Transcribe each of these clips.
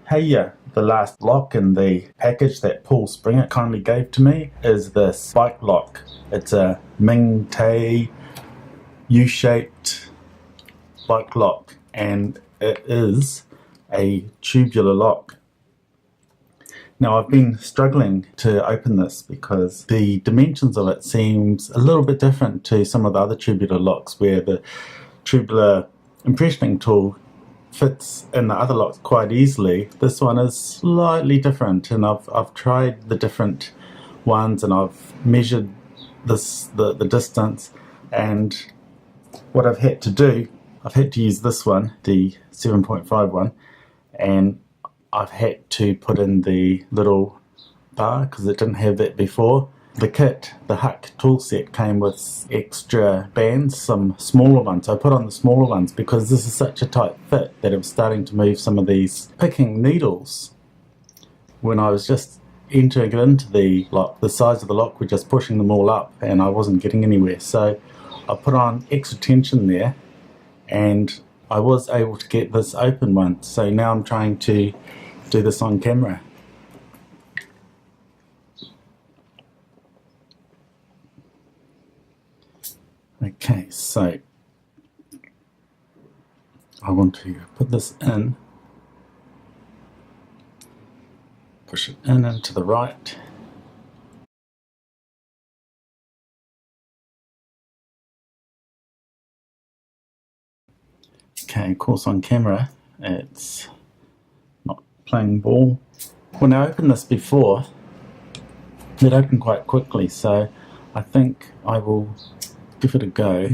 Hey, yeah, the last lock in the package that Paul Springett kindly gave to me is this bike lock. It's a Ming Tay U-shaped bike lock, and it is a tubular lock. Now, I've been struggling to open this because the dimensions of it seems a little bit different to some of the other tubular locks, where the tubular impressioning tool fits in the other locks quite easily. This one is slightly different, and I've tried the different ones, and I've measured the distance, and what I've had to do, I've had to use this one, the 7.5 one, and I've had to put in the little bar because it didn't have that before. The kit, the Huck tool set, came with extra bands, some smaller ones. I put on the smaller ones because this is such a tight fit that it was starting to move some of these picking needles. When I was just entering it into the lock, the size of the lock were just pushing them all up and I wasn't getting anywhere. So I put on extra tension there and I was able to get this open once. So now I'm trying to do this on camera. Okay, so I want to put this in, push it in and to the right. Okay, of course on camera it's not playing ball. When I opened this before, it opened quite quickly, so I think I will give it a go,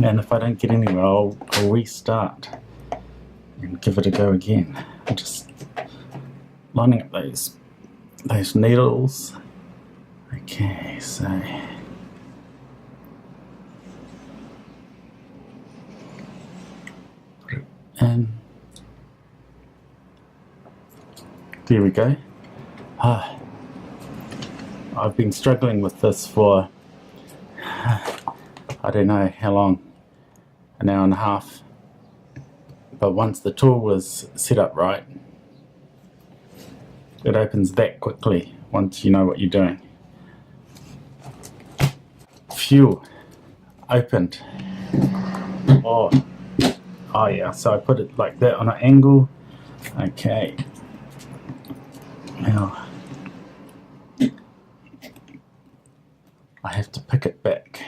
and if I don't get anywhere I'll restart and give it a go again. I'm just lining up those needles. Okay, so put it in. There we go. I've been struggling with this for I don't know how long, an hour and a half, but once the tool was set up right, it opens that quickly once you know what you're doing. Phew, opened. Oh yeah, so I put it like that on an angle. Okay, now I have to pick it back.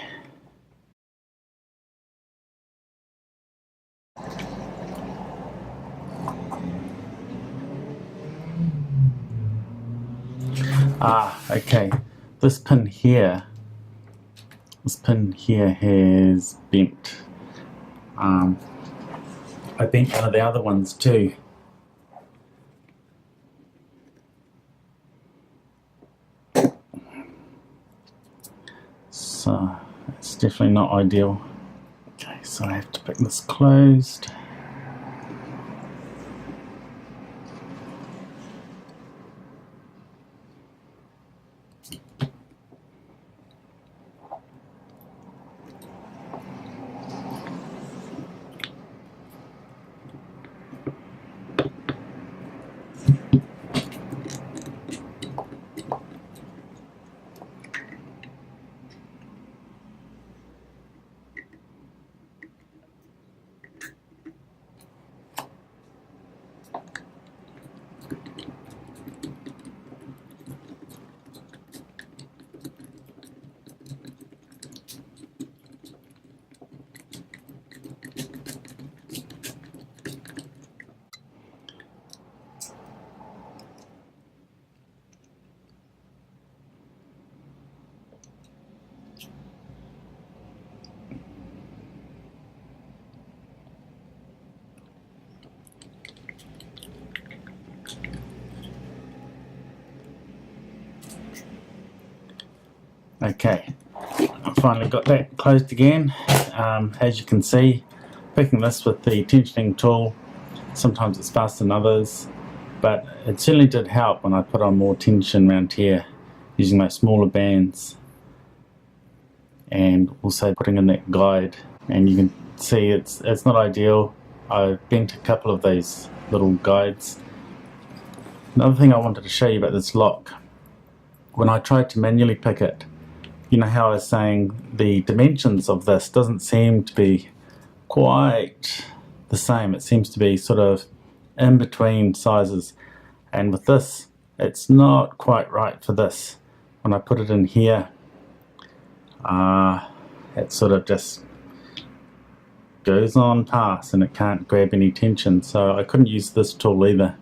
Okay, this pin here has bent. I bent one of the other ones too. So it's definitely not ideal. Okay, so I have to pick this closed. Okay, I finally got that closed again. As you can see, picking this with the tensioning tool, sometimes it's faster than others, but it certainly did help when I put on more tension around here using my smaller bands, and also putting in that guide. And you can see it's not ideal. I've bent a couple of these little guides. Another thing I wanted to show you about this lock, when I tried to manually pick it, you know how I was saying the dimensions of this doesn't seem to be quite the same. It seems to be sort of in between sizes, and with this it's not quite right for this. When I put it in here, it sort of just goes on past and it can't grab any tension, so I couldn't use this tool either.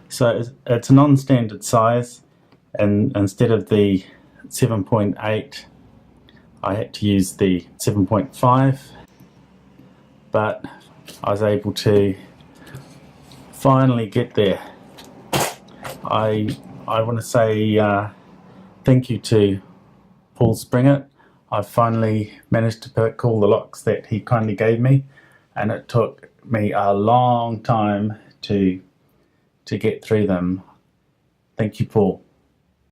So it's a non-standard size, and instead of the 7.8 I had to use the 7.5, but I was able to finally get there. I want to say thank you to Paul Springett. I finally managed to pick all the locks that he kindly gave me, and it took me a long time to get through them. Thank you, Paul.